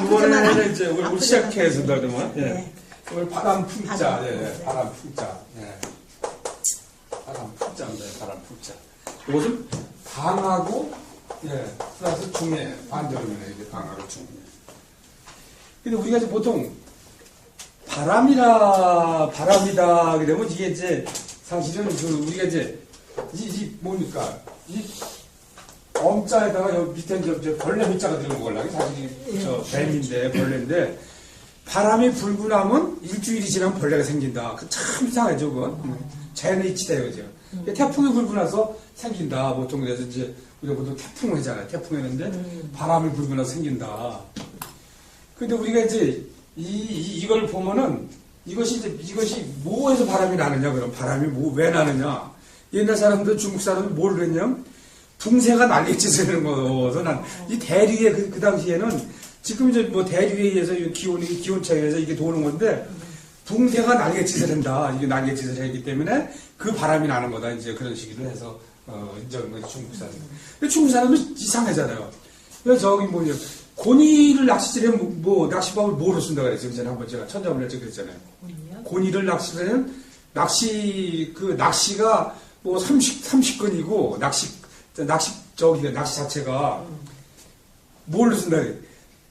이번에는 이제 우리 시작해서 그러면, 예. 네. 오늘 바람 풍자, 바람, 예, 네. 바람 풍자, 예. 바람 풍자입니다, 바람 풍자. 이것은 방하고, 예, 플러스 중에 반대로면 이게 방하고 중에. 근데 우리가 이제 보통 바람이다 하게 되면 이게 이제 사실은 우리가 이제 뭡니까? 이 엄자에다가 여기 밑에 이제 벌레 밑자가 들은 거라고 사실 저 뱀인데 벌레인데 바람이 불고 나면 일주일이 지나면 벌레가 생긴다. 그 참 이상하죠, 그건. 자연의 이치다 이거죠. 태풍이 불고 나서 생긴다. 보통 그래서 이제 우리가 보통 태풍을 하잖아요. 태풍이었는데 바람이 불고 나서 생긴다. 근데 우리가 이제 이걸 보면은 이것이 뭐에서 바람이 나느냐, 그럼 바람이 왜 나느냐. 옛날 사람들, 중국 사람들 뭘 그랬냐면 붕새가 날갯짓을 하는 거서 난 이 대륙에 그 당시에는 지금 이제 뭐 대륙에 의해서 기온차에 의해서 이게 도는 건데 붕새가 날갯짓을 한다. 이게 날갯짓을 했기 때문에 그 바람이 나는 거다. 이제 그런 식으로 해서 인정한 거지, 중국 사람. 근데 중국 사람은 이상하잖아요. 그래서 저기 뭐냐. 고니를 낚시질에 낚시법을 뭐로 쓴다고 그랬어요. 전에 한번 제가 천자문에서 그랬잖아요. 고니를 낚시질에는 낚시가 뭐 30건이고, 낚시 자체가 뭘로 쓴다 그래.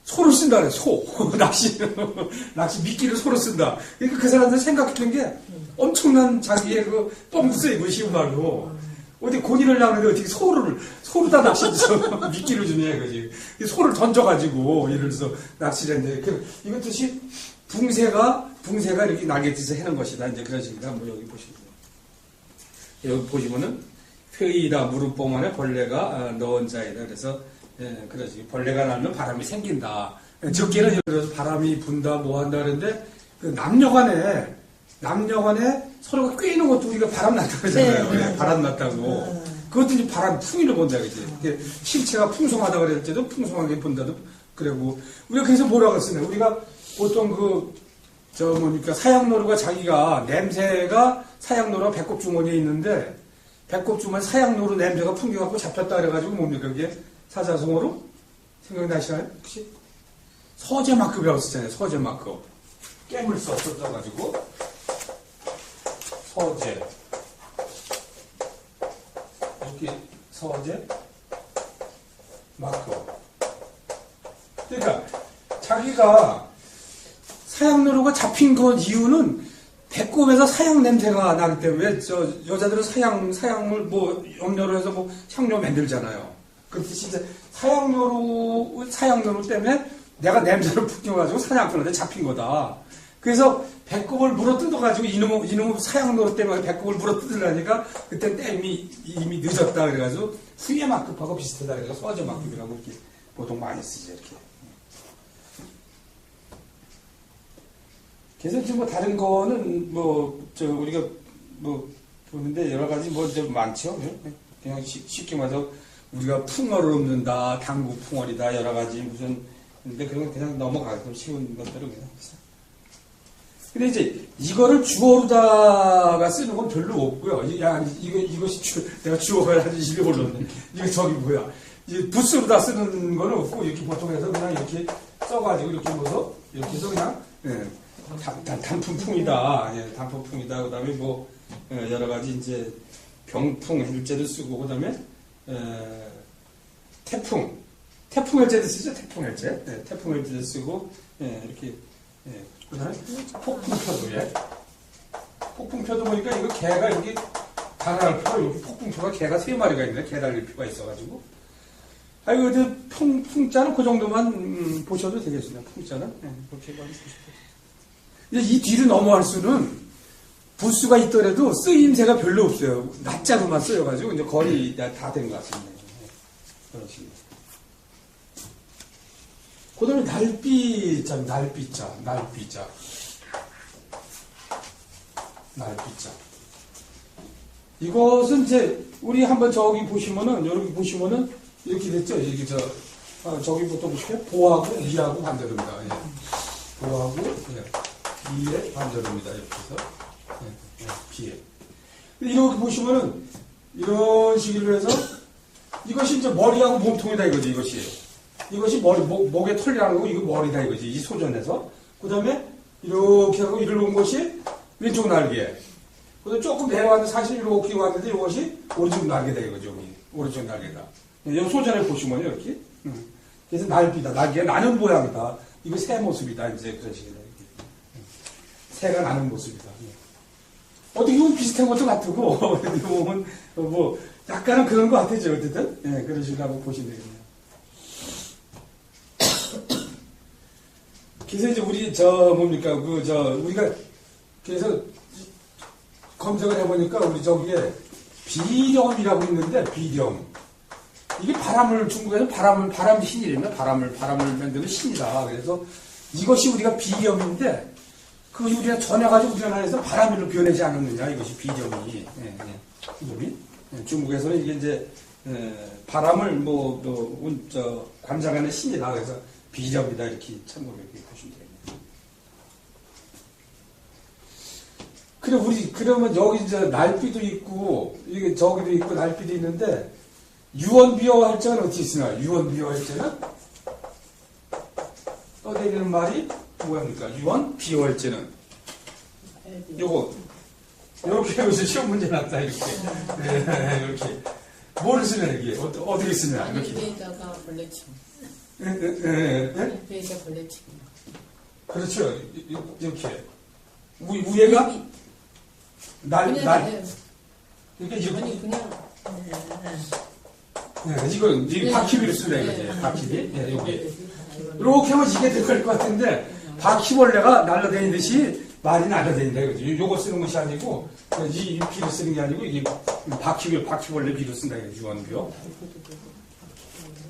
소를 쓴다 그래, 소. 낚시 미끼를 소로 쓴다. 그러니까 그 사람들 생각했던 게 엄청난 자기의 똥부스에 쉬운 말로. 어디 고니를 나오는데 어떻게 소로다 낚시해서 미끼를 주냐, 그지. 소를 던져가지고, 예를 들어서 낚시를 했는데, 이것 뜻이 붕새가 이렇게 날갯짓을 해는 것이다. 이제 그런 식이다. 한번 여기 보시면. 여기 보시면은, 회의다, 무릎봉 안에 벌레가 넣은 자이다. 그래서, 예, 그러지. 벌레가 나면 바람이 생긴다. 적게는 예를 들어서 바람이 분다, 뭐 한다 그러는데, 남녀간에 서로가 꿰는 것도 우리가 바람 났다고 그러잖아요. 네, 네. 바람 났다고. 그것도 이제 바람 풍이로 본다, 그지. 실체가 풍성하다 그럴 때도 풍성하게 본다도 그러고. 우리가 그래서 뭐라고 쓰냐. 우리가 보통 사양노루가 자기가 냄새가 사양노루가 배꼽주머니에 있는데, 배꼽주머니 사양노루 냄새가 풍겨갖고 잡혔다 그래가지고 뭡니까, 그게? 사자성어로? 생각나시나요? 혹시? 서재마급이라고 쓰잖아요, 서재마급. 깨물 써가지고. 서재. 이렇게 서재. 마크. 그러니까, 자기가 사양노루가 잡힌 그 이유는 배꼽에서 사양 냄새가 나기 때문에, 여자들은 사양을 염료로 해서 향료 만들잖아요. 그 뜻이 이제 사양노루 때문에 내가 냄새를 풍겨가지고 사냥꾼한테 잡힌 거다. 그래서 배꼽을 물어 뜯어가지고 이놈의 사양노루 때문에 배꼽을 물어 뜯으려니까 그때 이미 늦었다 그래가지고 후예 막급하고 비슷하다 그래서 서재 막급이라고 이렇게 보통 많이 쓰죠, 이렇게. 그래서 지금 다른 거는 우리가 보는데 여러 가지 좀 많죠. 그냥 쉽게 말해서 우리가 풍어를 읊는다, 당구 풍월이다, 여러 가지 근데 그런 건 그냥 넘어가기 좀 쉬운 것들은 그냥. 근데 이제 이거를 주어로다가 쓰는 건 별로 없고요. 이것이 내가 주어가 아주 입에 올랐네. 이거 저기 뭐야. 부스로다 쓰는 거는 없고, 이렇게 보통 해서 그냥 이렇게 써가지고 이렇게 이렇게 해서 그냥, 단품풍이다. 예, 단품풍이다. 그 다음에 여러 가지 이제 병풍 일제도 쓰고, 그 다음에, 태풍 일제도 쓰죠, 태풍 일제. 네, 태풍 일제도 쓰고, 이렇게, 그 다음에 폭풍표도, 폭풍표도 보니까 이거 개가 여기 달아날 표가, 여기 폭풍표가 개가 3마리가 있네. 개 달릴 표가 있어가지고. 풍자는 그 정도만 보셔도 되겠습니다. 풍자는. 그렇게 보셔도. 이 뒤로 넘어갈 수는 부수가 있더라도 쓰임새가 별로 없어요. 낮자로만 쓰여가지고, 이제 거의 다 된 것 같습니다. 그런 식으로. 그 다음에 날비자. 이것은 이제, 우리 한번 저기 보시면은, 이렇게 됐죠? 저기부터 보시면, 보하고 이하고 반대로입니다. 보하고, 이에 반대로입니다. 이렇게 해서. 비에. 이렇게 보시면은, 이런 식으로 해서, 이것이 이제 머리하고 몸통이다 이거지, 이것이. 이것이 목의 털이라는 거고, 이거 머리다 이거지. 이 소전에서. 그 다음에, 이렇게 하고, 이리로 온 것이 왼쪽 날개. 그 다음에 조금 내려왔는데, 사실 이렇게 왔는데, 이것이 오른쪽 날개다 이거죠, 여기. 오른쪽 날개다. 이 소전에 보시면요, 이렇게. 그래서 날비다. 날개가 나는 모양이다. 이거 새 모습이다. 이제 그런 식이다. 새가 나는 모습이다. 어떻게 보면 비슷한 것도 같고, 어떻게 보면, 약간은 그런 것 같아요, 어쨌든. 예, 그런 식으로 한번 보시면 되겠네요. 그래서 이제 우리, 우리가, 그래서 검색을 해보니까, 우리 저기에 비렴이라고 있는데, 비렴. 이게 중국에서 바람 신이라면, 바람을 만드는 신이다. 그래서 이것이 우리가 비렴인데, 우리가 전해가지고 우리나라에서 바람일로 변하지 않았느냐, 이것이 비렴이. 비렴이. 중국에서는 이게 이제, 바람을 관장하는 신이다. 그래서 비렴이다. 이렇게 참고로 이렇게 보시면 되겠네요. 그러면 여기 이제 날비도 있고, 이게 저기도 있고, 날비도 있는데, 유언비어 할자는 어떻게 쓰나? 유언비어 할자는? 떠내리는 말이 뭐합니까? 유언비어 할자는? 요렇게 여기서 시험 문제 났다, 이렇게. 네, 이렇게. 뭐를 쓰냐, 이게? 어떻게 쓰냐, 이렇게. 알피에다가 벌레치기. 알피에다 벌레치기. 그렇죠. 이렇게. 위에가? 그러니까 이게 바퀴비를 쓴다, 이거지. 바퀴비. 네, 여기. 이렇게 하면 이게 될 것 같은데, 바퀴벌레가 날아다니듯이 말이 날아다닌다, 이거지. 요거 쓰는 것이 아니고, 이 비를 쓰는 게 아니고, 이게 바퀴벌레 비를 쓴다, 이거지. 유언비요.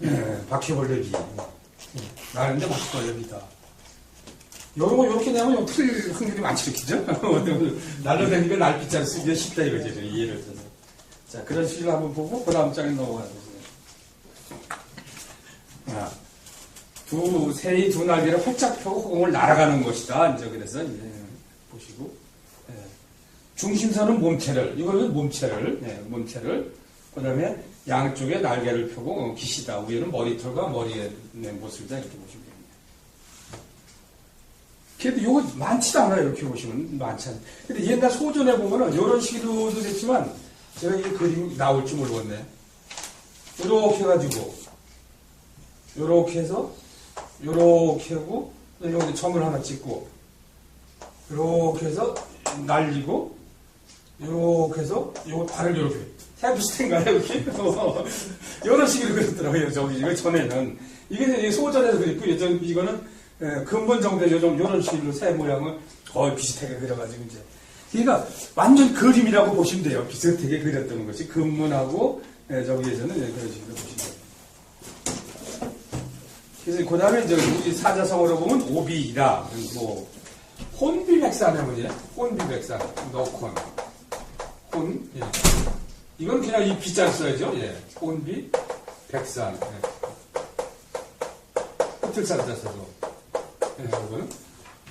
네, 바퀴벌레 비. 나는데 바퀴벌레 비다. 요렇게 되면 틀릴 확률이 많지, 그죠? 날아다니니까 날비자를 쓰기가 쉽다, 이거지. 이해를 들어서. 자, 그런 식으로 한번 보고, 그 다음 장에 넘어가겠습니다. 새의 두 날개를 활짝 펴고 공을 날아가는 것이다. 이제 그래서 이제 보시고, 중심선은 몸체를, 이거는 몸체를, 그 다음에 양쪽에 날개를 펴고 기시다. 위에는 머리털과 머리의 모습이다. 이렇게 보시면 됩니다. 그래도 이거 많지도 않아요. 이렇게 보시면 많지 않아요. 근데 옛날 소전에 보면은 이런 식으로도 됐지만 제가 이 그림이 나올지 모르겠네. 이렇게 해가지고 이렇게 해서 이렇게 하고 여기 점을 하나 찍고 이렇게 해서 날리고 이렇게 해서 요 발을 이렇게 해 비슷한가요? 이렇게 이런 식으로 그렸더라고요. 저기 이거 전에는 이게 소전에서 그랬고 이거는 근본 정도의 이런 식으로 새 모양을 거의 비슷하게 그려가지고 이제 그러니까 완전 그림이라고 보시면 돼요. 비슷하게 그렸다는 것이 근문하고 저기에서는 그런 식으로 보시면 돼요. 그래서 그 다음에 이제 우리 사자성어로 보면 오비이다. 혼비백산 하면 혼비백산 너콘 혼 이건 그냥 이 비자를 써야죠. 혼비백산 끝을 쌓자 써서 이거는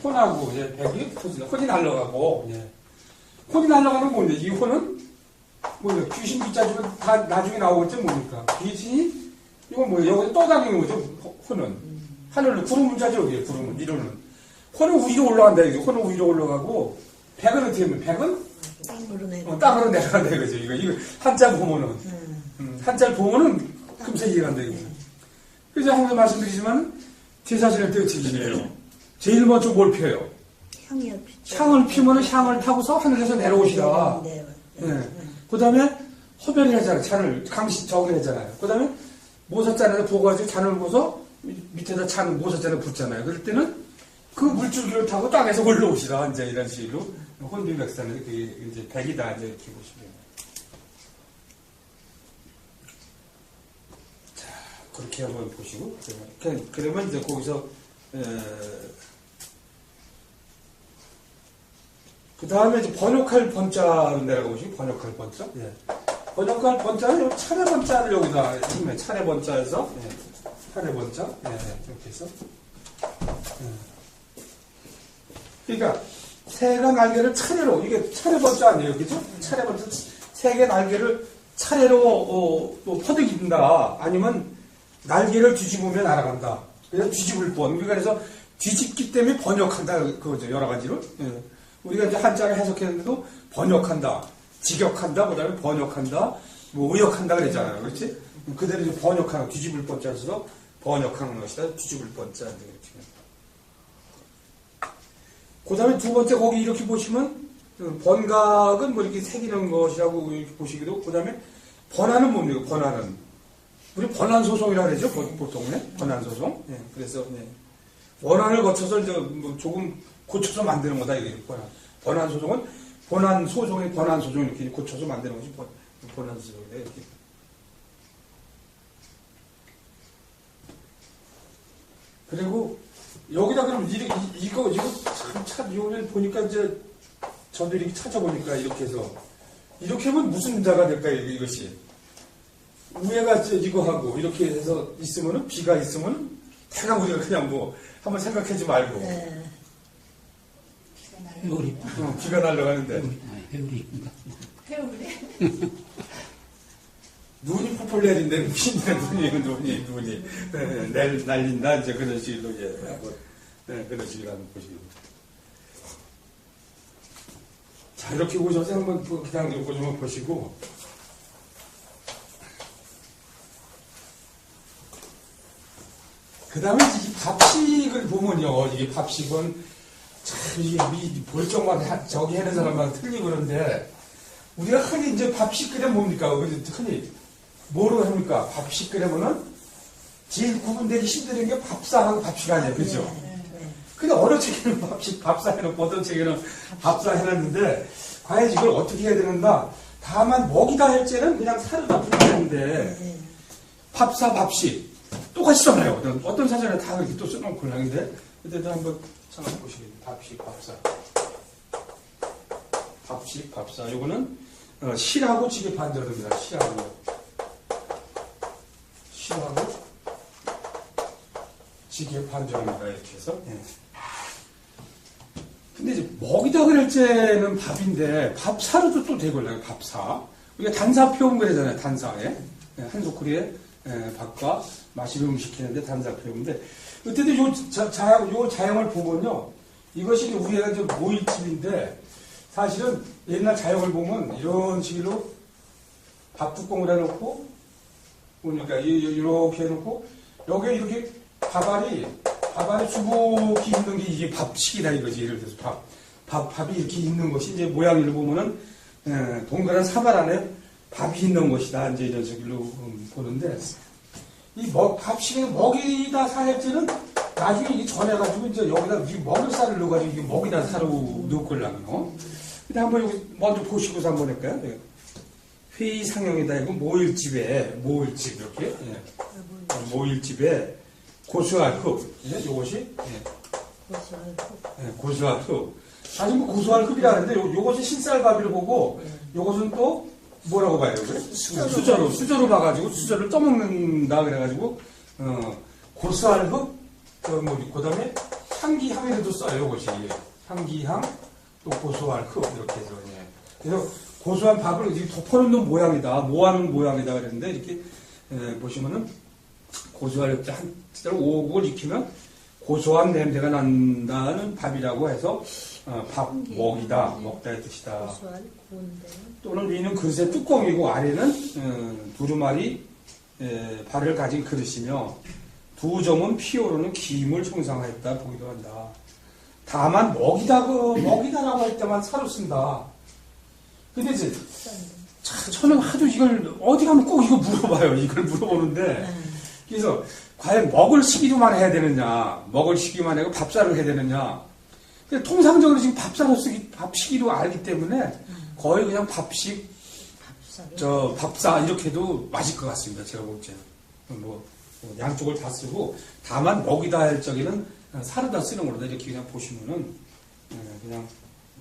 혼하고 백이 혼이 날라가고 혼이 날라가는 뭔데? 이 혼은 뭐예요? 귀신 비자 주면 다 나중에 나오겠죠? 뭡니까? 귀신이 이건 뭐예요? 여기 떠다니는 거죠? 혼은 하늘로 구름 문자죠? 여기 구름은 이론은 혼은 위로 올라간다. 여기 혼은 위로 올라가고 백은 어떻게 하면 백은 땅으로 내려간다 이거죠. 이거 한자 보면은 한자를 보면은 금세 이해간다 이거. 그래서 항상 말씀드리지만 제사지낼 때 어떻게 지내요? 제일 먼저 뭘 펴요? 향을 피면은 향을 타고서 하늘에서 내려오시다. 그 다음에 허별을 하잖아요. 잔을 저기를 하잖아요. 그 다음에 모사잔에다 부어가지고 잔을 부어서 밑에다 잔 모사잔을 붓잖아요. 그럴 때는 그 물줄기를 타고 땅에서 올라오시라. 이제 이런 식으로 혼비백산은 그게 이제 백이다. 이제 이렇게 보시면. 자, 그렇게 한번 보시고. 그러면 이제 거기서, 그 다음에 이제 번역할 번자로 내려가 보시고, 번역할 번자. 번역할 번자는 차례 번자를 여기다, 차례 번자에서, 차례 번자. 이렇게 해서. 그러니까, 새가 날개를 차례로, 이게 차례 번자 아니에요, 그죠? 차례 번자, 새의 날개를 차례로, 퍼득인다. 아니면, 날개를 뒤집으면 날아간다. 그래서 뒤집을 뻔. 우리가 그래서 뒤집기 때문에 번역한다. 그거죠. 여러 가지로. 예. 우리가 이제 한자를 해석했는데도 번역한다. 직역한다. 그 다음에 번역한다. 뭐 의역한다 그랬잖아요. 그렇지? 그대로 이제 번역하는, 뒤집을 뻔자를 써서 번역하는 것이다. 뒤집을 뻔자. 이렇게. 그 다음에 두 번째 거기 이렇게 보시면 번각은 뭐 이렇게 새기는 것이라고 이렇게 보시기도, 그 다음에 번안은 뭡니까? 번안은 우리 번안소송이라고 그러죠 보통. 번안소송. 예, 그래서 번안을 거쳐서 이제 뭐 조금 고쳐서 만드는 거다 이게 번안소송은 번안소송의 번안소송 이렇게 고쳐서 만드는 것이 번안소송이다 이렇게. 그리고 여기다 그럼 이거 참 이거를 보니까 이제 저도 이렇게 찾아보니까 이렇게 해서 이렇게 하면 무슨 자가 될까요? 이것이 위에가 이거 하고 이렇게 해서 있으면은 비가 있으면 대강 우리가 그냥 뭐 한번 생각하지 말고 비가 날아가는데 회오리 눈이 펄펄 내린데 눈이 날린다 이제 그런 식으로 이제 그런 식으로 한번 보시고. 자, 이렇게 오셔서 한번 그냥 요거 좀 보시고. 그 다음에 이 밥식을 보면요, 이게 밥식은 참, 이게 볼 적만 저기 하는 사람만 틀리고 그런데, 우리가 흔히 이제 밥식 끓여 뭡니까? 흔히 뭐로 합니까? 밥식 끓여면은 제일 구분되기 힘든 게 밥상하고 밥식 아니에요, 그죠? 근데 어느 책에는 밥사 해놓고 어떤 책에는 밥사 해놨는데 과연 이걸 어떻게 해야 되는가? 다만 먹이다 할 때는 그냥 사르다 풀리는데 밥사 밥식 똑같이 써놔요. 어떤 사전에 다 이렇게 또 써놓은 곤란인데 그때도 한번 찾아보시겠어요. 밥식 밥사 밥식 밥사 요거는 실하고 지게 반절입니다. 실하고 지게 반절입니다. 이렇게 해서 근데 이제 먹이다 그럴 때는 밥인데 밥사로도 또 되걸려요. 밥사. 우리가 단사표음 그러잖아요. 단사에 한 소쿠리에 밥과 마시는 음식 했는데 단사표음인데 그때도 요 자형을 보면요. 이것이 우리가 이제 모일집인데 사실은 옛날 자형을 보면 이런 식으로 밥 뚜껑을 해놓고 보니까 이렇게 해놓고 여기에 이렇게 밥알이 수북히 있는 게 이게 밥식이다 이거지. 예를 들어서 밥이 이렇게 있는 것이 이제 모양을 보면은 동그란 사발 안에 밥이 있는 것이다. 이제 이런 식으로 보는데 이 밥식은 먹이다 사할지는 나중에 이게 전해가지고 이제 여기다 먹을 쌀을 넣어가지고 이게 먹이다 사로 넣을걸라면. 근데 한번 여기 먼저 보시고서 한번 할까요? 회의 상형이다 이거 모일집 이렇게 모일집에 고수할 흡, 요것이 고수할 흡. 사실 뭐 고수할 흡이라는데 요것이 신쌀밥이를 보고 요것은 또 뭐라고 봐요? 수저로 봐가지고 수저를 떠먹는다 그래가지고 고수할 흡, 그다음에 향기향에도 써요. 요것이 향기향 또 고수할 흡 이렇게 해서 그래서 고수한 밥을 이렇게 덮어놓는 모양이다, 모아놓은 모양이다 그랬는데 이렇게 보시면은 고수할 흡 한자로 오곡을 익히면 고소한 냄새가 난다는 밥이라고 해서 밥 먹이다 먹다의 뜻이다. 또는 위는 그릇의 뚜껑이고 아래는 두루마리 발을 가진 그릇이며 두 점은 피오르는 김을 형상하였다 보기도 한다. 다만 먹이다라고 할 때만 사로 쓴다. 근데 이제 저는 하도 이걸 어디 가면 꼭 이거 물어봐요. 이걸 물어보는데 그래서 과연 먹을 시기로만 해야 되느냐, 먹을 시기만 하고 밥사를 해야 되느냐. 근데 통상적으로 지금 밥 시기로 알기 때문에 거의 그냥 밥사 이렇게 해도 맞을 것 같습니다. 제가 볼 때는. 양쪽을 다 쓰고 다만 먹이다 할 적에는 사르다 쓰는 걸로 이렇게 그냥 보시면은 그냥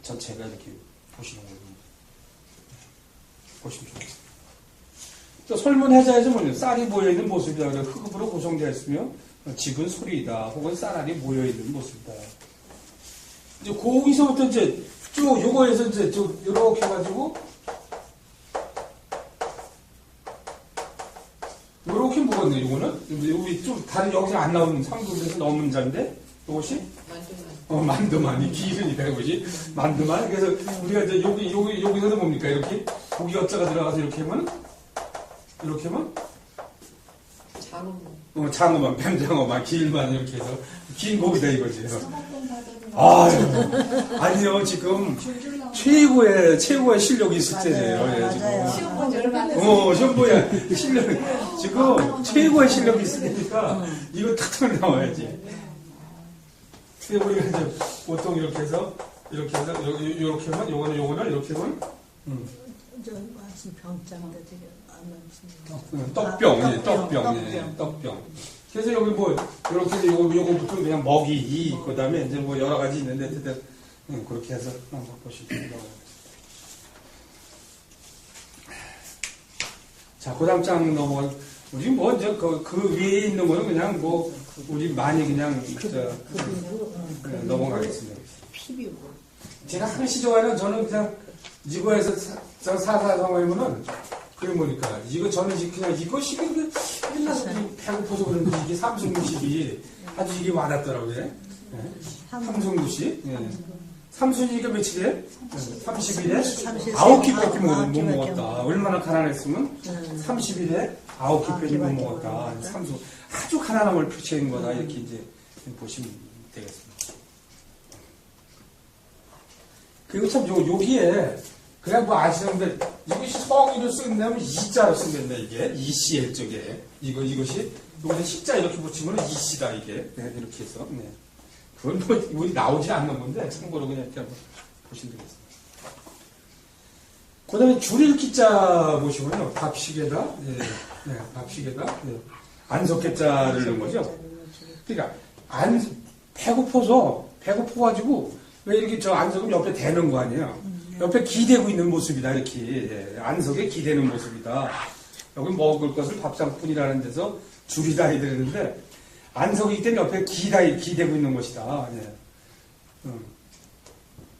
전체가 이렇게 보시는 걸로 보시면 좋겠습니다. 또 설문해자에서 뭐냐, 쌀이 모여있는 모습이다. 흙으로 구성되어 있으며 집은 소리이다. 혹은 쌀알이 모여있는 모습이다. 이제 거기서부터 이제 쭉 요거에서 이제 쭉 이렇게 해가지고 요렇게 무겁네, 요거는. 여기 좀 다른 여기서 안 나오는 상급에서 넘은 자인데, 요것이? 만두만. 이 길으니까, 이것이. 만두만. 그래서 우리가 이제 여기서도 뭡니까? 이렇게 고기 엇자가 들어가서 이렇게 하면? 이렇게 하면? 장어만, 뱀장어만, 길만 이렇게 해서. 긴 고기다, 이거지. 아니요, 지금 최고의 실력이 있을 때예요. 시험 보야 실력, 지금 최고의 실력이 있을 때니까 이거 탁 나와야지. 근데 우리가 이제 보통 이렇게 해서, 이렇게 하면, 요거는 이렇게 하면, 저 무슨 병장인데 되게 안 떡병. 그래서 여기 뭐, 이렇게 해서 요거부터 그냥 먹이, 그 다음에 이제 뭐 여러 가지 있는데, 그렇게 해서 한번 보시면. 자, 그 다음 장 넘어가. 우리 뭐, 이제 그 위에 있는 거는 그냥 뭐, 우리 많이 그냥, 넘어가겠습니다. 피비고. 제가 항시 좋아하는 저는 그냥, 이거에서 사사성어면은, 그게 뭐니까, 저는 그냥 이것이 옛날에 배고파서 그런지 이게 삼순무식이 아주 이게 와닿더라고요. 네. 삼순무식. 네. 삼순이가 며칠이에요? 30일에 9끼밖에 못 먹었다. 얼마나 가난했으면 30일에 9끼밖에 못 먹었다. 삼순. 아주 가난함을 표시한 거다. 이렇게 이제 보시면 되겠습니다. 그리고 참 여기에 그냥 뭐 아시는데 이것이 성의로 쓴다면 이자로 쓴다 이게 이씨의 쪽에 이것이 여기서 시자 이렇게 붙이면 이씨다 이게 네, 이렇게 해서 네. 그건 뭐 우리 나오지 않는 건데 참고로 그냥 이렇게 한번 보시면 되겠습니다. 그다음에 줄일 기자 보시면요 밥식에다 밥식에다 안석개자를 넣은 거죠. 그러니까 배고파가지고 왜 이렇게 저 안석은 옆에 대는 거 아니에요. 옆에 기대고 있는 모습이다, 이렇게. 안석에 기대는 모습이다. 여기 먹을 것을 밥상뿐이라는 데서 줄이다 이러는데, 안석이기 때문에 옆에 기대고 있는 것이다.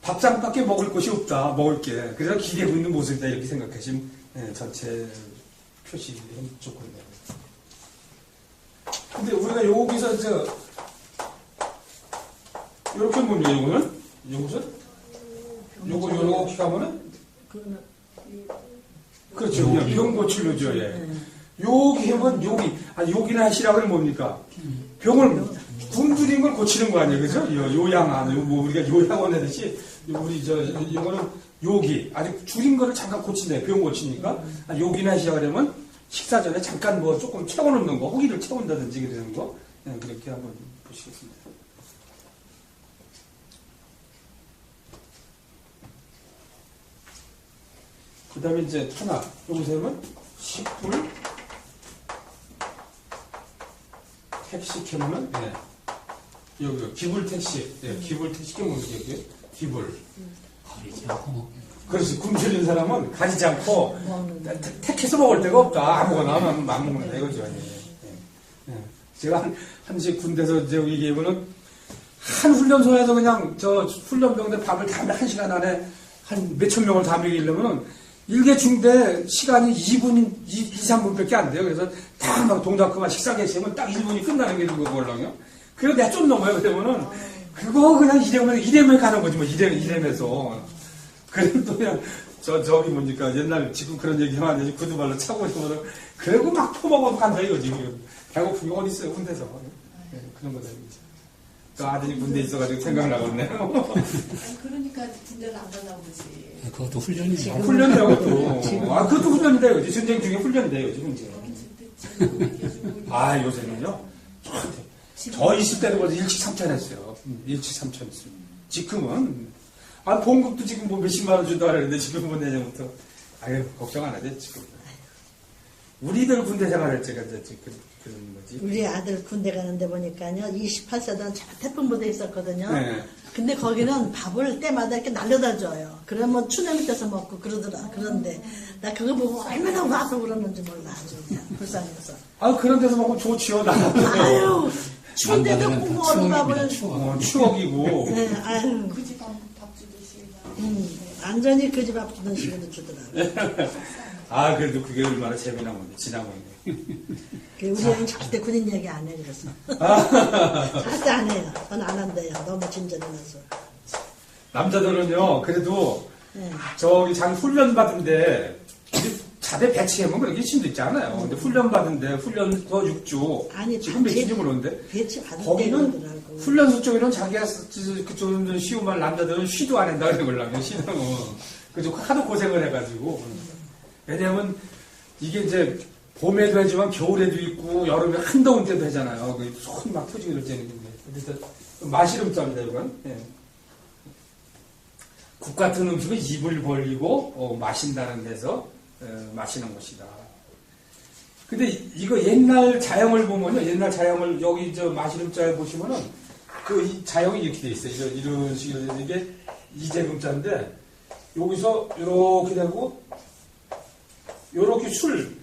밥상밖에 먹을 것이 없다, 먹을 게. 그래서 기대고 있는 모습이다, 이렇게 생각하시면, 전체 표시 좋거든요. 근데 우리가 여기서 요렇게 보면, 요것은? 요렇게 가면은? 그렇죠. 병 고치료죠, 예. 여기 하면, 여기나 하시라고 하면 뭡니까? 병을, 굶주린 걸 고치는 거 아니에요, 그죠? 요양안, 우리가 요양원 하듯이, 요거는 요기, 아직 줄인 거를 잠깐 고친대요. 병 고치니까. 요기나 하시라고 하면, 식사 전에 잠깐 뭐 조금 채워놓는 거, 허기를 채운다든지 그러는 거, 그렇게 한번 보시겠습니다. 그 다음에 이제 탄압. 여기서 보면 10불 택시 캐면은 여기 기불 택시. 기불 택시 캐면 여기 기불. 그렇지. 굶주린 사람은 가지지 않고 택해서 먹을 데가 없다. 아무거나 안 먹는다 이거죠. 제가 한식 군대에서 얘기해보는 한 훈련소에서 그냥 훈련병들 밥을 다 한 시간 안에 한 몇천 명을 다 먹이려면은 일개 중대 시간이 2분, 2, 3분밖에 안 돼요. 그래서 다 막 동작 그만 식사 개시하면 딱 1분이 끝나는 게 그거거든요. 그래도 내가 좀 넘어요. 그러면은 그거 그냥 이래면 가는 거지 뭐 이래면서. 그래도 또 그냥 저기 뭡니까 옛날 지금 그런 얘기 하면 안 되지 구두발로 차고 있으면 그리고 막 퍼먹어도 간다 이거지. 배고픈 게 어디 있어요 군대에서. 그런 거다 이거지. 또 아들이 군대에 있어가지고 생각나겠네요. 그러니까 군대를 안 가나 보지. 그것도 훈련이죠. 훈련이야, 그것도. 그것도 훈련이다, 이거지. 전쟁 중에 훈련이다, 이거지, 문제. 요새는요. 저 있을 때는 벌써 일치삼천했어요. 일치삼천했어요. 지금은, 봉급도 지금 뭐 몇십만 원 준다고 그러는데, 지금은 내년부터. 걱정 안 하지, 지금. 우리들 군대 생활할 때가 이제 그런 거지. 우리 아들 군대 가는데 보니까요, 28세던 태풍부대에 있었거든요. 네. 근데 거기는 밥을 때마다 이렇게 날려다 줘요. 그러면 추내 밑에서 먹고 그러더라. 그런데 나 그거 보고 얼마나 와서 그러는지 몰라. 아주 그냥 불쌍해서. 그런 데서 먹으면 좋지요, 아유, 추운데도 꼭 얼음 밥을. 추억이고. 네, 아유. 굳이 밥 주듯이. 완전히 그 집 앞 주던 식으로 주더라고. 아, 그래도 그게 얼마나 재미난 건데, 지난 건데. 그 우리 애는 절대 군인 얘기 안 해, 그래서. 절대 안 해요. 저는 안 한대요. 너무 진전해서. 남자들은요, 그래도 네. 저기 장 훈련 받은데 자대 배치하면 그렇게 힘들지 않아요. 근데 훈련 받은데 훈련 더 6주. 아니, 지금 몇인지 모르는데. 배치 받을 때 거기는 그러더라고. 훈련소 쪽에는 자기가 그쪽은 쉬운 말 남자들은 쉬도 안 한다 그러려면 쉬는 그죠 하도 고생을 해가지고 왜냐면 이게 이제 봄에도 하지만 겨울에도 있고 여름에 한더운 때도 하잖아요. 손이 막 터지고 이럴 때는 그래서 마시름짬이다 이건. 예. 국 같은 음식은 입을 벌리고 마신다는 데서 마시는 것이다. 근데 이거 옛날 자형을 보면요, 옛날 자형을 여기 저 마시름자에 보시면은 그 이 자형이 이렇게 돼 있어요. 이런 식으로 되는 게 이재금자인데 여기서 이렇게 되고 요렇게 술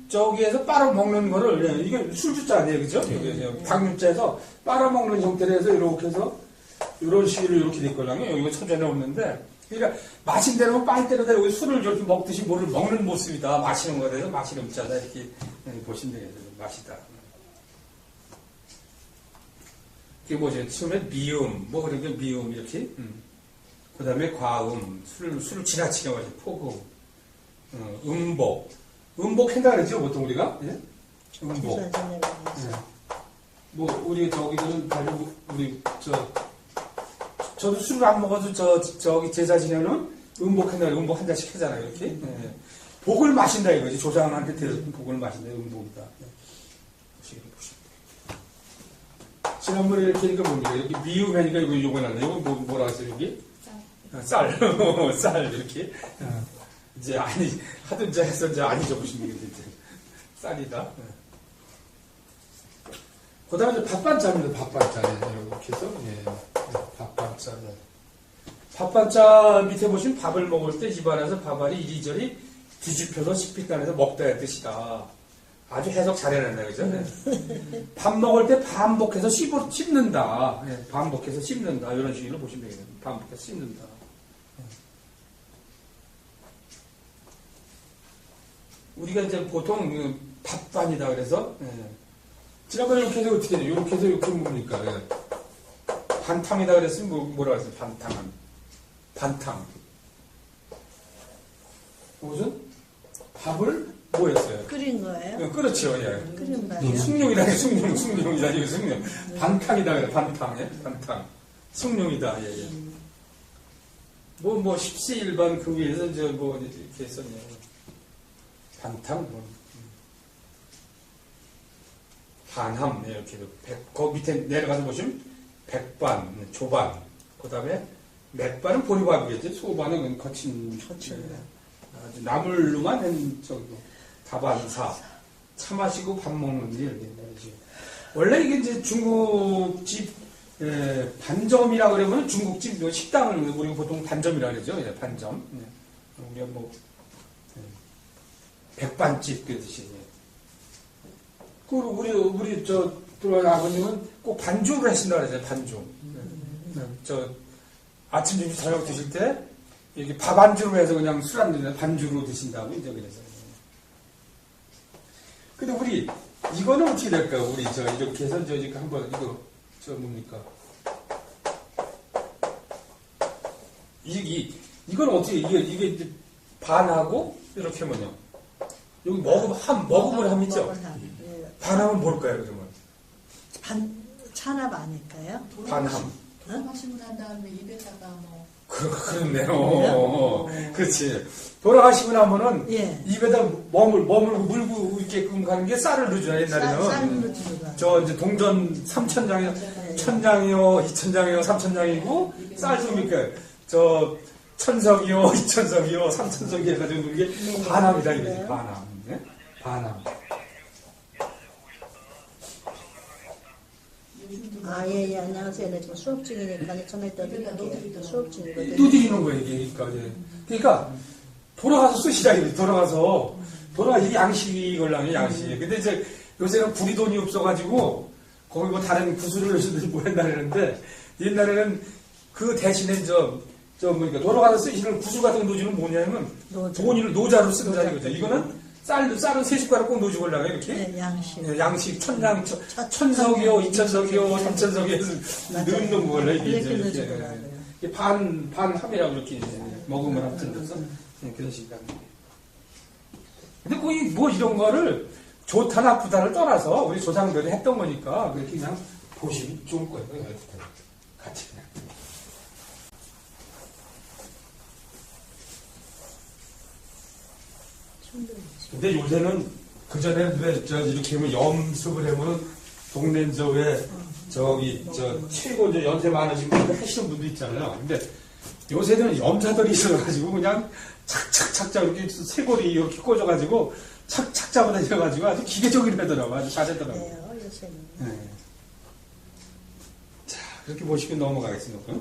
저기에서 빨아먹는 거를 이게 술주자 아니에요, 그죠? 박유자에서 빨아먹는 형태로 해서 이렇게 해서 이런 식으로 이렇게 될 거라요. 여기가 천전에 없는데 그러니까 마신 대로 빨 대로 여기 술을 이렇게 먹듯이 뭐를 먹는 모습이다. 마시는 거에 대해서 마시름자다 이렇게 보시면 되겠어요. 마시다. 이게 뭐죠? 처음에 미음, 뭐 그런 게 미음 이렇게. 그 다음에 과음, 술을 지나치게 마시 포금, 음복. 음복한다 그러죠, 보통 우리가? 예? 음복. 예. 뭐, 우리 저기들은 달리 우리 저도 술을 안 먹어도 저기 제자 지내는 음복한다, 음복 한 잔씩 하잖아요, 이렇게. 예. 복을 마신다 이거지. 조상한테 대해서 복을 마신다, 음복이다. 보시면. 지난번에 이렇게 읽어봅니다. 여기 미음하니까 이거 나네. 이거 뭐라 했어요, 여기? 쌀. 쌀, 이렇게. 이제 하도 이제 해서 이제 아니 적으시면 되겠지. 쌀이다. 그 다음에 밥반찬입니다. 밥반찬. 이렇게 해서, 밥반찬. 밥반찬 밑에 보시면 밥을 먹을 때 입안에서 밥알이 이리저리 뒤집혀서 식빛간에서 먹다의 뜻이다. 아주 해석 잘해낸다, 그죠? 밥 먹을 때 반복해서 씹는다. 반복해서 씹는다. 이런 식으로 보시면 되겠네요. 반복해서 씹는다. 우리가 이제 보통 밥반이다 그래서, 지난번에 이렇게 해서 어떻게 해요? 이렇게 해서 이렇게 뭡니까? 반탕이다 그랬으면 뭐라고 했어요? 반탕은. 반탕. 무슨? 밥을 뭐 했어요? 끓인 거예요? 그렇죠, 예. 끓인 말이요. 숭늉이다, 숭늉이다, 이거 숭늉. 반탕이다, 그래, 반탕, 예? 반탕. 숭늉이다, 예, 예. 뭐, 십시일반 그 위에서 이렇게 했었네요. 반탕, 반함, 이렇게. 그 밑에 내려가서 보시면, 백반, 조반. 그 다음에, 맥반은 보리밥이겠지. 소반은 거친. 아주 나물로만 한, 다반사. 차 마시고 밥 먹는 일. 원래 이게 이제 중국집, 반점이라 그러면 중국집 식당을 우리가 보통 반점이라 그러죠. 예, 반점. 우리가 백반집 그듯이. 그리고 우리 아버님은 꼭 반죽을 하신다 그러잖아요. 반죽. 아침 점심 저녁 드실 때 이렇게 밥 안주로 해서 그냥 술 안 드시나 반주로 드신다고 이제 그래서. 근데 우리 이거는 어떻게 될까요? 우리 이렇게 해서 이렇게 한번 뭡니까? 이건 어떻게 이게 이제 반하고 이렇게 하면요. 여기 먹음을 함 있죠? 반함은 뭘까요, 그러면? 찬압 아닐까요? 반함. 돌아가시고 난 다음에 입에다가 뭐. 그렇네요. 그렇지. 돌아가시고 나면은 예. 입에다 머물고 물고 있게끔 가는 게 쌀을 넣어줘요, 옛날에는. 쌀을 넣어줘요. 이제 동전 3,000장이요, 1,000장이요, 2,000장이요, 3,000장이고, 쌀 줍니까? 천석이요, 2천석이요, 3천석이 해가지고 이게 반함이다, 이거지, 반함. 네? 반함. 예, 안녕하세요. 네, 지금 수업 중이니까 전화해 드릴게요. 수업 중이거든요. 두드리는 거예요, 이게. 그러니까, 돌아가서 쓰시라, 이거지. 이게 양식이 걸랑이 양식. 근데 이제 요새는 구리돈이 없어가지고, 거기 뭐 다른 구슬을 넣으시든지 뭐 한다 그러는데, 옛날에는 그 대신에 돌아가서 쓰시는 구슬 같은 노지는 뭐냐면 노자. 본인을 노자로 쓰는 자리 거죠. 이거는 쌀은 3숟가락 꼭 노지 올라가 이렇게. 네, 양식. 양식 천석이요, 이천석이요, 삼천석이요 해서 넣는 거라 이게 이렇게 이제 넣어주더라고요. 이게 반합이라고 이렇게 이제 먹음을 합쳐서 그런 식이다. 근데 거의 뭐 이런 거를 좋다 나쁘다를 떠나서 우리 조상들이 했던 거니까 그렇게 그냥 보시면 좋을 거예요. 같이 그냥. 근데 요새는 그전에는 왜 이렇게 하면 염습을 하면 동네 왜 최고 이제 연세 많으신 분들 하시는 분도 있잖아요. 근데 요새는 염사들이 있어가지고 그냥 착착착착 이렇게 쇄골이 이렇게 꽂아가지고 착착 잡아다녀가지고 아주 기계적인 애더라고. 아주 잘했더라고. 네, 요새는. 네. 자, 그렇게 보시면 넘어가겠습니다.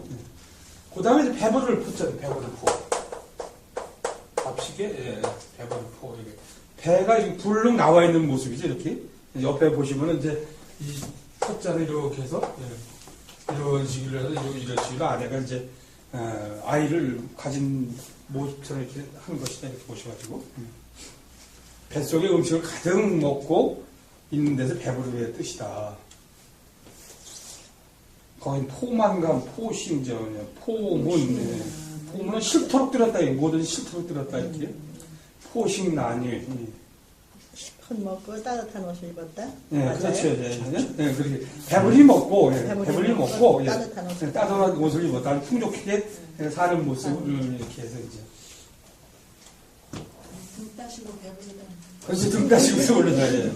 그 다음에 이제 배부를 푸죠. 배부를 푸. 밥식에, 배부를 푸. 이게. 배가 이렇게 불룩 나와 있는 모습이죠. 이렇게. 옆에 보시면은 이제 이 숫자를 이렇게 해서, 이런 식으로 해서, 이런 식으로 아내가 이제, 아이를 가진 모습처럼 이렇게 하는 것이다. 이렇게 보셔가지고. 뱃속에 음식을 가득 먹고 있는 데서 배부르의 뜻이다. 거긴 포만감, 포심전, 포문, 포문은 싫도록 들었다, 뭐든 싫도록 들었다, 이렇게. 포식난이. 실컷 먹고 따뜻한 옷을 입었다. 네, 맞아요? 그렇죠. 네, 그렇게. 배불리 먹고, 배불리 먹고, 따뜻한 옷을 따뜻한 옷을 입었다. 풍족하게 사는 모습을 이렇게 해서 이제. 등 따시고 배부르다. 그래서 등 따시고 배부르다, 예.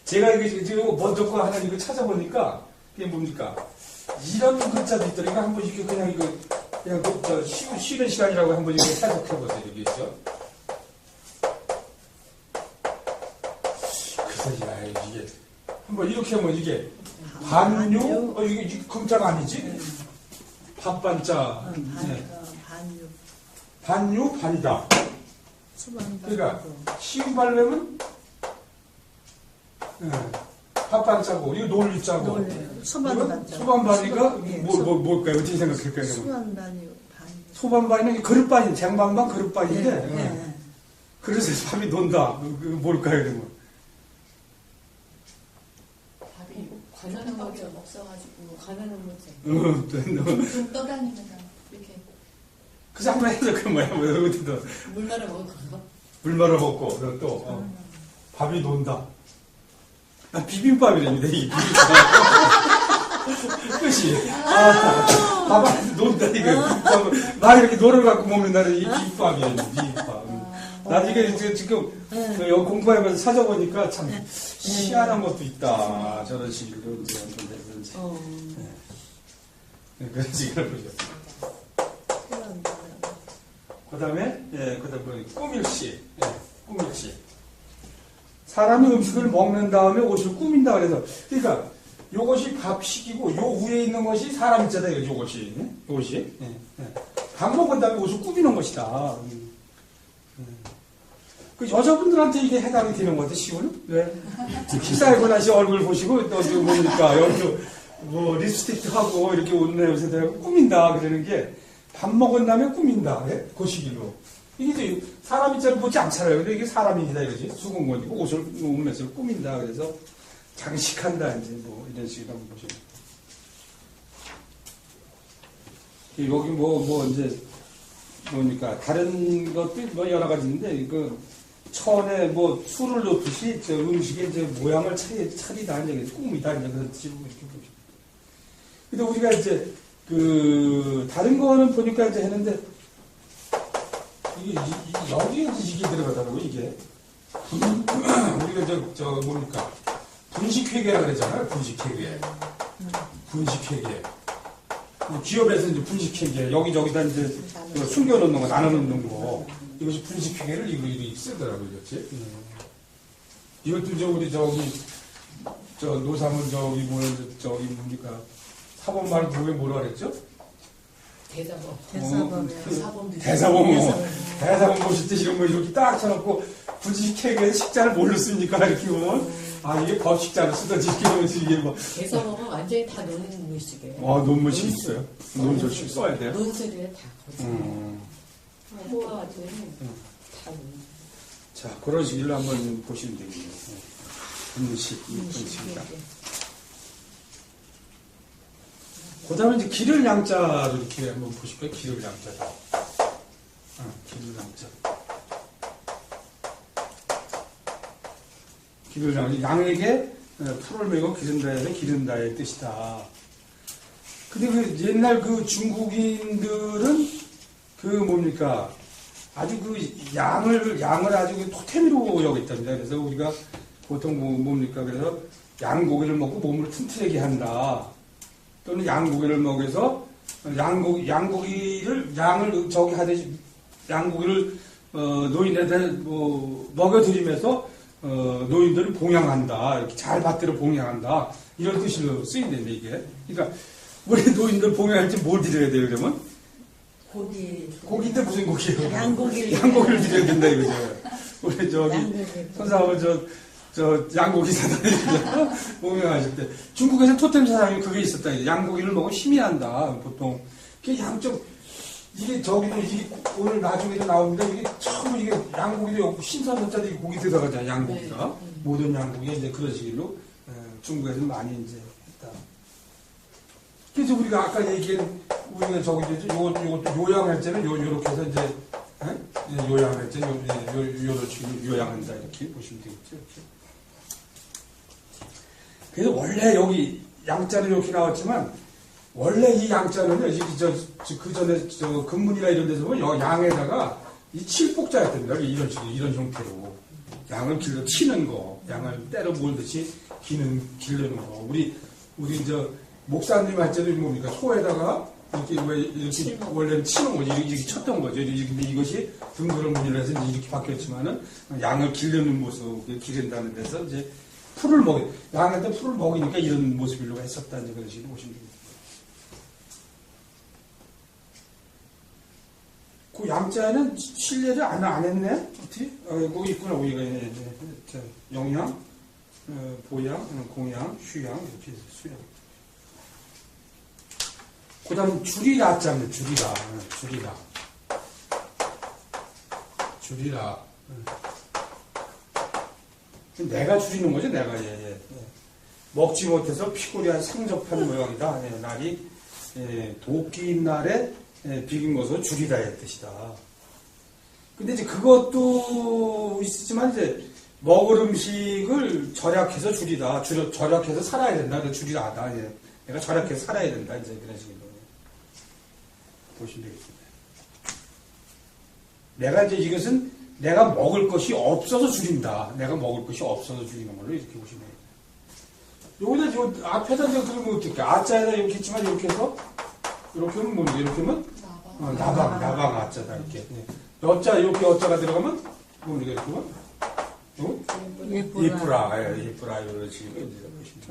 제가 이거 지금 먼저 거 하나 이거 찾아보니까, 이게 뭡니까? 이런 글자도 있더니까 한번 이렇게 그냥 이거, 그냥 쉬는 시간이라고 한번 이렇게 해석해보세요, 여기 있죠. 그래서, 야, 이게, 한번 이렇게 하면 이게, 반유? 이게 금자가 아니지? 밥반자. 네. 반육. 반유, 반이다. 수반 그러니까, 쉬운 발음은, 밥반자고, 이거 놀리자고. 수반반자. 소반반이가 뭘까요? 어떻게 생각할까요? 수반반육. 소반반이는 그릇반이 쟁반반 그릇반인데 네. 그릇에서 밥이 논다. 뭘까요? 그러면? 밥이 관하는 것이 없어가지고 가난한 거지. 좀 떠다니면서 이렇게 그래서 한번 해서 그 뭐야? 어디든 물 말아 먹을 거. 물 말아 먹고 그리고 또 밥이 논다. 비빔밥이랍니다. 이 비빔밥. 끝이. 밥안에서 논다, 이거. 나 이렇게 노를 갖고 먹는다는 이 비빔밥이에요, 비빔밥. 나 이게 지금 여기 공부하면서 찾아보니까 참 희한한 것도 있다. 저런 식으로 이제 어떤 데든지. 그런 식으로 보셨어요. 그 다음에 꾸밀시. 꾸밀시. 사람이 음식을 먹는 다음에 옷을 꾸민다 그래서 그러니까 요것이 밥식이고 요 위에 있는 것이 사람 있잖아요. 요것이 밥 먹은 다음에 옷을 꾸미는 것이다. 그 여자분들한테 이게 해당이 되는 것 같아. 시골은 왜 식사하고 나시 얼굴 보시고 또 뭡니까 여기 뭐 립스틱도 하고 이렇게 옷 내면서 꾸민다 그러는 게 밥 먹은 다음에 꾸민다. 그 시기로. 이게 사람 입장을 보지 않잖아요. 근데 이게 사람이다 이거지. 수공건이고 옷을 옷매을 꾸민다. 그래서 장식한다 이제 뭐 이런 식으로 한번 보시면. 여기 뭐 이제 뭡니까 다른 것도 뭐 여러 가지 있는데 이거 천에 뭐 술을 넣듯이 저 음식의 이제 모양을 차리다 이제 꿈이다 이제 그런 식으로 이렇게 보시면. 근데 우리가 이제 그 다른 거는 보니까 이제 했는데. 여기에 이게 들어가더라고, 이게. 우리가 뭡니까. 분식회계라 그러잖아요, 분식회계. 분식회계. 기업에서 이제 분식회계, 여기저기다 이제 숨겨놓는 거, 나눠놓는 거. 이것이 분식회계를 이렇게 쓰더라고요, 그렇지? 이것도 우리 노사문 뭡니까. 사본말 그게 뭐라 그랬죠? 대사범 보실 때 이런 거 이렇게 딱 쳐놓고 분식회계에서 식자를 뭘로 씁니까? 이렇게 보면 아, 이게 법식자로 쓰던지 이게 뭐. 개성어가 완전히 다 논문식이에요. 논문식 있어요? 논술식 써야 돼요? 논술이에 다 거쳐요. 호화와들은 다 논술. 자, 그런 식으로 한번 보시면 되겠네요. 논문식, 논식이다. 그 다음에 이제 기를 양자로 이렇게 한번 보실까요? 기를 양자로. 기를 양자. 기를 양자. 양에게 풀을 메고 기른다에서 기른다의 뜻이다. 근데 그 옛날 그 중국인들은 그 뭡니까? 아주 그 양을 아주 그 토템으로 여겼답니다. 그래서 우리가 보통 뭡니까? 그래서 양고기를 먹고 몸을 튼튼하게 한다. 또는 양고기를 먹여서 양을 저기 하듯이 양고기를 노인들한테 먹여드리면서 노인들을 봉양한다. 이렇게 잘 받들어 봉양한다. 이런 뜻으로 쓰인다는데 이게. 그러니까 우리 노인들 봉양할 때 뭘 드려야 돼요 그러면? 고기인데 무슨 고기예요? 양고기를 드려야 된다 이거죠. 우리 저기 선사하면 저 양고기 사다니까 봉양하실 때 중국에서 토템 사상이 그게 있었다. 양고기를 먹으면 힘이 난다. 보통 그게 양쪽 이게 저기도 이게 오늘 나중에도 나옵니다. 이게 처음 이게 양고기도 신선자들이 고기 들어가잖아요. 양고기가 모든 양고기 이제 그런 식으로 중국에서 많이 이제 했다. 그래서 우리가 아까 얘기한 우리가 저기 이제 요것도 요양할 때는 요렇게 해서 이제 요양할 때는 요런 식으로 요양한다 이렇게 보시면 되겠죠. 이렇게. 그래서 원래 여기 양자는 이렇게 나왔지만 원래 이 양자는요, 그 전에 근문이나 이런 데서 보면 양에다가 이 칠복자였답니다. 이런 식으로, 이런 형태로. 양을 길러 치는 거, 양을 때려 몰듯이 기르는 거. 우리 목사님 할 때도 뭡니까? 소에다가 이렇게 원래는 치는 거지. 이렇게 쳤던 거죠. 근데 이것이 등불을 문의를 해서 이렇게 바뀌었지만은 양을 기르는 모습, 기른다는 데서 이제 양한테 풀을 먹이니까 이런 모습으로 했었다. 이제 그런 식으로 보시면 됩니다. 그 양자에는 실례를 안 했네? 어떻게? 거기 있구나, 우리가. 영양, 보양, 공양, 휴양, 이렇게 해서 수양. 그 다음 줄이라 자면 줄이라. 내가 줄이는 거죠, 내가. 먹지 못해서 피골이 상접한 모양이다. 날이 도끼인 날에 비긴 것으로 줄이다의 뜻이다. 근데 이제 그것도 있지만 이제 먹을 음식을 절약해서 줄이다. 절약해서 살아야 된다. 그래서 줄이다 하다. 내가 절약해서 살아야 된다. 이제 그런 식으로 보시면 되겠습니다. 내가 이제 이것은 내가 먹을 것이 없어서 줄인다. 내가 먹을 것이 없어서 줄이는 걸로 이렇게 보시면 됩니다. 여기다 앞에다 제가 그러면 어떻게 아자에다 이렇게 했지만 이렇게 해서 이렇게 하면 뭔데? 이렇게 하면 나방 아자다 이렇게. 여자 이렇게 어자가 들어가면 뭡니까 이렇게 하면 예쁘라 이런 식으로 이제 보시면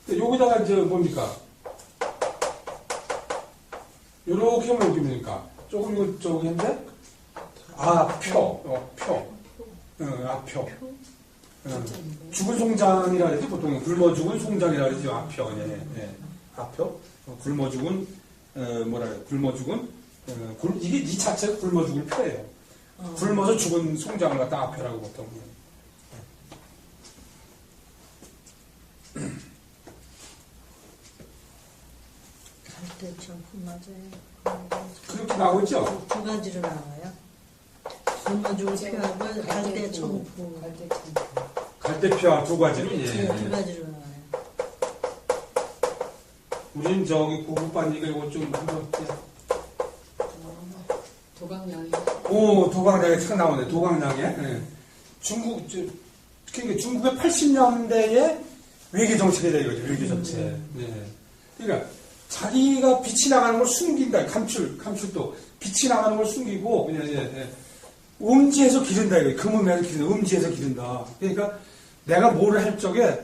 됩니다. 여기다가 이제 뭡니까? 이렇게 하면 어디입니까? 조금 저기 했는데 표. 죽은 송장이라 그러지 보통 굶어 죽은 송장이라 그러지 아표. 아표. 굶어 죽은 굶어 죽은 이게 이 자체가 굶어 죽은 표예요. 굶어서 죽은 송장을 갖다 아표라고 보통. 갈대청 맞아요. 그렇게 나오죠? 두 가지로 나와요. 굶어 죽은 표하고 갈대청포. 갈대표와 두 가지로 두 가지로 나와요. 우린 저기 고급반니까 이거 좀 한번 도강량이. 도강량에 탁 나오네. 도강량에. 중국의 80년대에 외교 정책이다 이거죠. 외교 정책. 그러니까 자기가 빛이 나가는 걸 숨긴다. 감출도 빛이 나가는 걸 숨기고 그냥 음지에서 기른다 이거예요. 금음에서 기른다. 음지에서 기른다. 그러니까 내가 뭐를 할 적에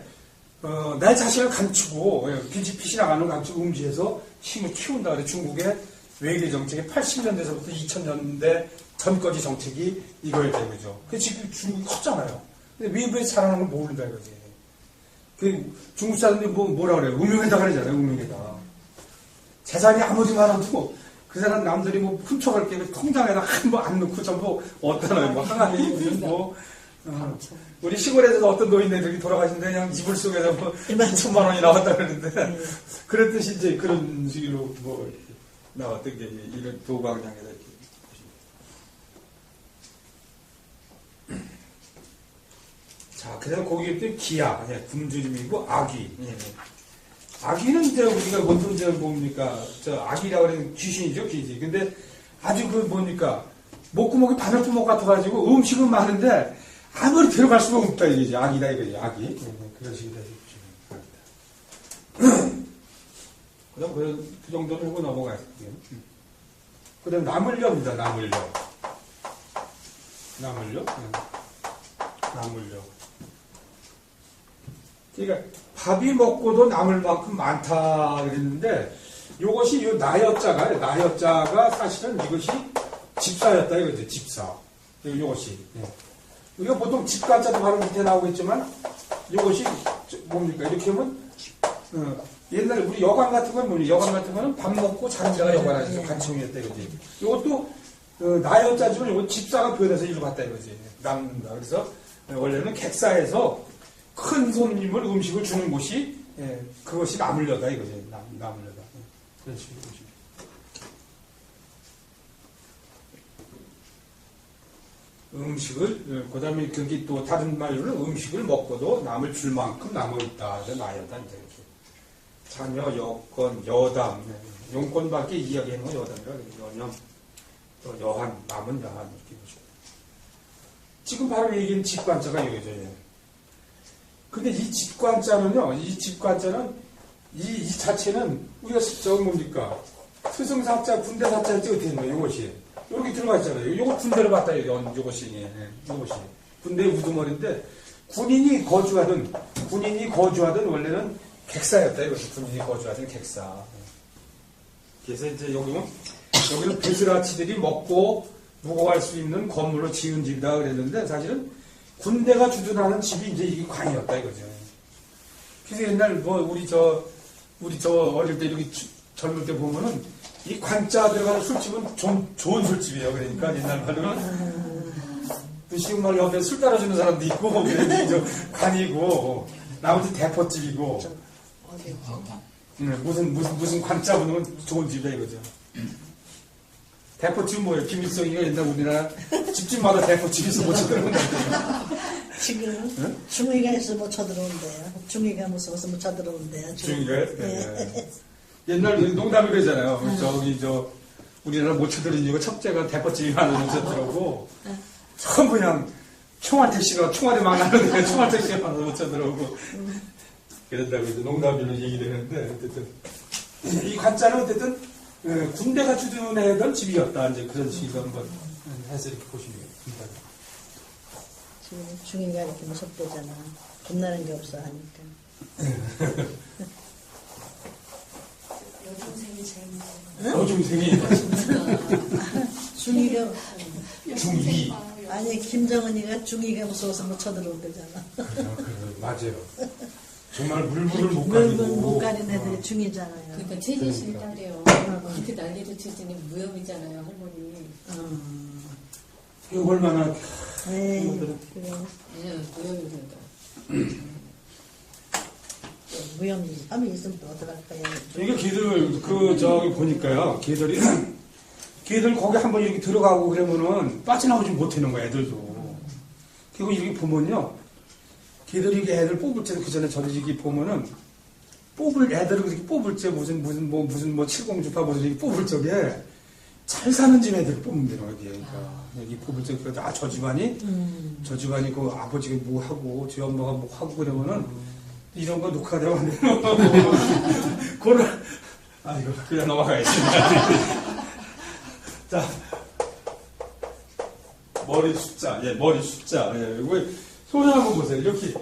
내 자신을 감추고 빛이 나가는 걸 감추고 음지에서 힘을 키운다. 그래 중국의 외교 정책이 80년대에서부터 2000년대 전까지 정책이 이거였다 이거죠. 그 지금 중국이 컸잖아요. 근데 외부에 자라는 걸 모른다 이거지. 그 중국 사람들이 뭐라 그래요? 운명에다 그러잖아요, 운명에다. 재산이 아무리 많아도 그 사람 남들이 뭐 훔쳐갈 게 통장에다 한 번 안 넣고 전부 어떠나요? 뭐 항아리, 무슨 뭐. 우리 시골에서도 어떤 노인네들이 돌아가신데 그냥 이불 속에서 뭐 2천만 원이 나왔다 그러는데 그랬듯이 이제 그런 식으로 뭐 이렇게 나왔던 게 이런 도광장에서 이렇게 보시면. 자, 그다음 거기에 또 기아, 예, 굶주림이고 아기. 예. 아기는 이제 우리가 보통 이제 뭡니까? 저 아기라고 하는 귀신이죠, 귀신. 근데 아주 그 뭡니까? 목구멍이 바늘구멍 같아가지고 음식은 많은데 아무리 들어갈 수가 없다 이거지. 아기다 이거지. 아기. 예, 그런 식으로 해서 그다음 그 정도는 하고 넘어가요. 그다음 나물려입니다. 나물려. 나물려. 나물려. 그러니까 밥이 먹고도 남을 만큼 많다 그랬는데 이것이 요 나여자가 사실은 이것이 집사였다 이거죠. 집사. 이것이. 우리가 보통 집가자도 바로 밑에 나오겠지만 이것이 뭡니까? 이렇게 하면 옛날에 우리 여관 같은 건 뭐니? 여관 같은 거는 밥 먹고 자는 데가 여관이죠. 관청이었다 이거지. 이것도 나여자지만 이거 집사가 변해서 이리로 갔다 이거지. 남는다. 그래서 원래는 객사에서 큰 손님을 음식을 주는 곳이 그것이 나물려다 이거지. 나물려다. 그런 식으로 보시면. 음식을 그다음에 그게 또 다른 말로는 음식을 먹고도 남을 줄 만큼 남아 있다. 나여다 이제 이렇게. 자녀, 여건, 여담, 용건밖에 이야기하는 건 여담이라 여념, 또 여한, 남은 여한 이렇게 보시고. 지금 바로 얘기한 직관자가 이거죠. 근데 이 직관자는요, 이 자체는 우리가 저거 뭡니까? 스승사자, 군대사자 할때 어떻게 되는 거예요, 이것이? 이렇게 들어가 있잖아요. 요거 군대를 봤다, 이것이. 군대 우두머리인데, 군인이 거주하던 원래는 객사였다, 이것이. 군인이 거주하던 객사. 그래서 이제 여기는 베스라치들이 먹고 묵어갈 수 있는 건물로 지은 집이다 그랬는데, 사실은 군대가 주둔하는 집이 이제 이게 관이었다, 이거죠. 그래서 옛날 우리 저 어릴 때 이렇게 젊을 때 보면은 이 관자 들어가는 술집은 좀 좋은 술집이에요. 그러니까 옛날 말로는 지금 말 옆에 술 따라주는 사람도 있고 그래서 관이고 나머지 대포집이고 무슨 관자 보면 좋은 집이야 이거죠. 대포집은 뭐예요? 김일성이가 옛날 우리나라 집집마다 대포집이 있어 못 쳐들어온다고. 지금 중위가 있어 못 쳐들어온대요. 중위가 무서워서 못 쳐들어온대요. 중위가요? 네. 옛날 농담이 그러잖아요. 우리나라 못 쳐들은 이유가 첫째가 대포집이 많아서 못 쳐들어오고 처음 그냥 총알 택시가 총알이 막 나는데 총알 택시가 많아서 못 쳐들어오고 그런다고 이제 농담으로 얘기를 했는데 어쨌든 이 관자는 어쨌든 군대가 주둔하던 집이었다. 이제 그런 식으로 한번 해서 이렇게 보시면 됩니다. 지금 중위가 이렇게 무섭대잖아. 겁나는 게 없어 하니까. 여중생이 제일 무서워. 여중생이 중위가 중위. 아니 김정은이가 중위가 무서워서 못 쳐들어온대잖아. 맞아요. 정말 물불을 못 물불 가리고 못 가린 애들이 중이잖아요. 그러니까 최진실 딸이요. 그렇게 난리를 치더니 무염이잖아요, 할머니. 이거 얼마나 에이, 그래. 무염이니까. 무염이 함이 있으면 또 어떡할까요? 이게 걔들 보니까요. 걔들 거기 한번 이렇게 들어가고 그러면은 빠져나오지 못하는 거야 애들도. 그리고 이렇게 보면요. 걔들이 이렇게 애들 뽑을 때 그 전에 저도 이렇게 보면은 애들을 그렇게 뽑을 때 무슨 칠공주파 무슨 이렇게 뽑을 적에 잘 사는 집 애들 뽑으면 되는 거예요. 그러니까 여기 뽑을 때 저 집안이 그 아버지가 뭐 하고 저 엄마가 뭐 하고 그러면은 이런 거 녹화되면 안 돼요. 그거를 이거 그냥 넘어가겠습니다. 자, 머리 숫자. 이거 소리 한번 보세요. 이렇게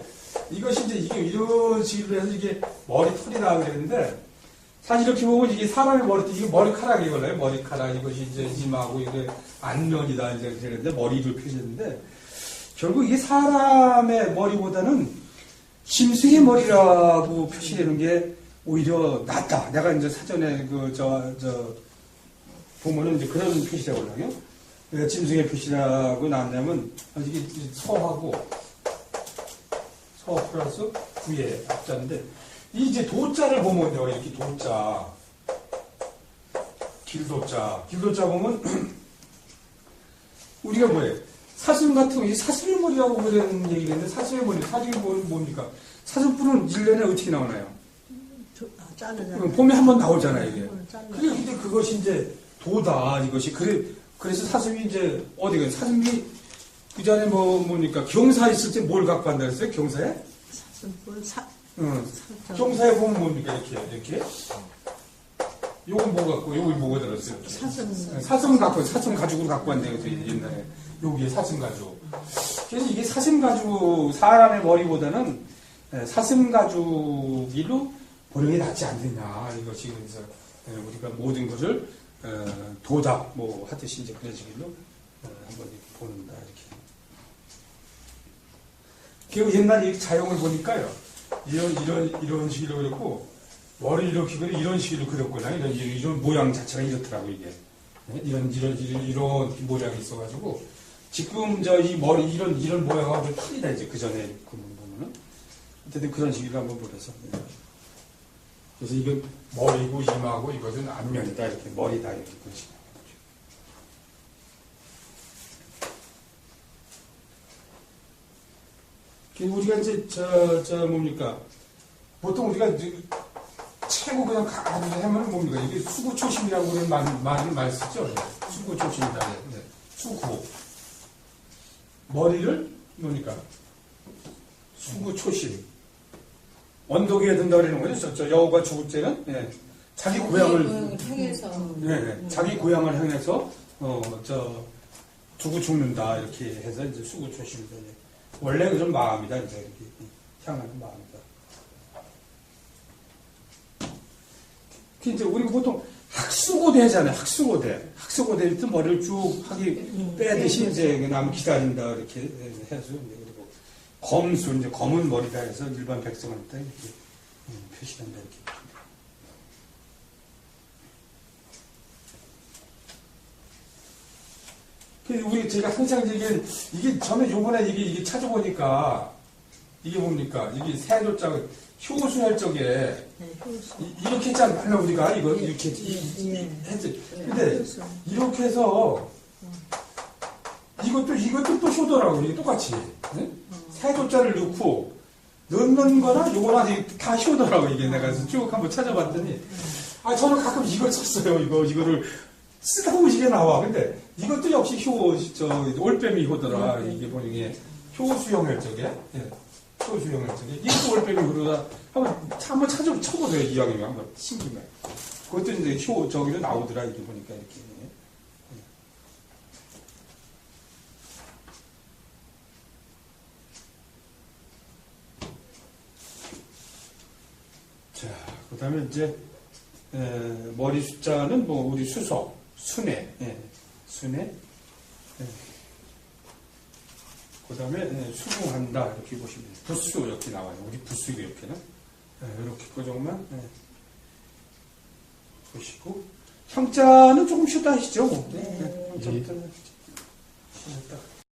이것이 이제 이런 식으로 해서 이게 머리털이라 그랬는데 사실 이렇게 보면 이게 사람의 머리털 이게 머리카락이거든요. 머리카락 이것이 이제 이마하고 이게 안면이다 이제 그랬는데 머리를 표시했는데 결국 이게 사람의 머리보다는 짐승의 머리라고 표시되는 게 오히려 낫다. 내가 이제 사전에 보면은 이제 그런 표시라고 하거든요. 왜 짐승의 표시라고 나왔냐면, 이게 서하고, 서 플러스 구의 앞자인데, 이 이제 도자를 보면요, 이렇게 도자. 길도자 보면, 우리가 뭐예요? 사슴 같은 거, 이 사슴의 머리라고 그런 얘기를 했는데, 사슴의 머리, 사슴이 뭡니까? 사슴뿔은 1년에 어떻게 나오나요? 자르잖아요. 봄에 한 번 나오잖아요, 이게. 잘라. 근데 그것이 이제 도다, 이것이. 그래서 사슴이 이제, 어디가, 사슴이 그 전에 뭡니까? 경사에 있을 때 뭘 갖고 한다 그랬어요? 경사에? 사슴뿔 응. 경사에 보면 뭡니까? 이렇게. 요건 뭐 갖고, 요건 뭐가 들었어요? 사슴 가죽으로 갖고 한대요, 옛날에. 여기에 사슴 가죽. 그래서 이게 사슴 가죽, 사람의 머리보다는 사슴 가죽으로 보는 게 낫지 않느냐. 이것이 그래서 우리가 모든 것을 도다, 뭐 하듯이 이제 그런 식으로 한번 이렇게 보는다, 이렇게. 그 옛날에 자용을 보니까요. 이런 식으로 그렸고, 머리 이렇게 그려 이런 식으로 그렸구나. 이런 모양 자체가 이렇더라고, 이게. 이런 모양이 있어가지고, 지금 이 머리, 이런 모양하고 좀 틀리다, 이제 그 전에 보면은. 어쨌든 그런 식으로 한번 보려서. 그래서 이건 머리고 이마고 이것은 앞면이다, 이렇게. 머리다, 이렇게. 그런 식으로. 우리가 이제, 뭡니까. 보통 우리가 이제 최고 그냥 가지고 하면 뭡니까? 이게 수구초심이라고 그런 말을 많이 쓰죠? 수구초심이다. 네. 수구. 머리를 뭡니까? 수구초심. 언덕에 든다 그러는 거죠. 저 여우가 죽을 때는 자기 고향을 향해서 자기 고향을 향해서 두고 죽는다 이렇게 해서 이제 수구초심이다. 원래 그런 마음이다. 이제 이렇게 향하는 마음이다. 이제 우리가 보통 학수고대 하잖아요. 학수고대 때 머리를 쭉 빼듯이 이제 나무 기다린다 이렇게 해서 그리고 검수 이제 검은 머리다 해서 일반 백성한테 이렇게 표시된다 이렇게. 제가 항상 이게 저는 요번에 이게 찾아보니까 이게 뭡니까? 이게 세조자가 효수혈적에 이렇게 했지 않나 우리가 이렇게 했지. 근데 이렇게 해서 이것도 또 효더라고. 이게 똑같이 세조자를 넣고 넣는 거나 요거나 다 효더라고. 이게 내가 쭉 한번 찾아봤더니 저는 가끔 이걸 썼어요. 이거를 쓰다 보면 이게 나와. 근데 이것도 역시 올빼미 효더라. 이게 보니까 효수형혈적에 효수형혈적에 이것도 올빼미 효더라. 한번 쳐보세요. 이왕이면 한번 신기면. 그것도 이제 저기로 나오더라. 이렇게 보니까 이렇게. 자, 그 다음에 이제, 머리 숫자는 뭐, 우리 수석, 순회, 순회. 그 다음에, 수긍한다. 이렇게 보시면 돼요. 부수, 이렇게 나와요. 우리 부수, 이렇게는. 이렇게 그 정도만, 보시고. 형자는 조금 쉬다 하시죠? 뭐. 형자부터는 쉬었다.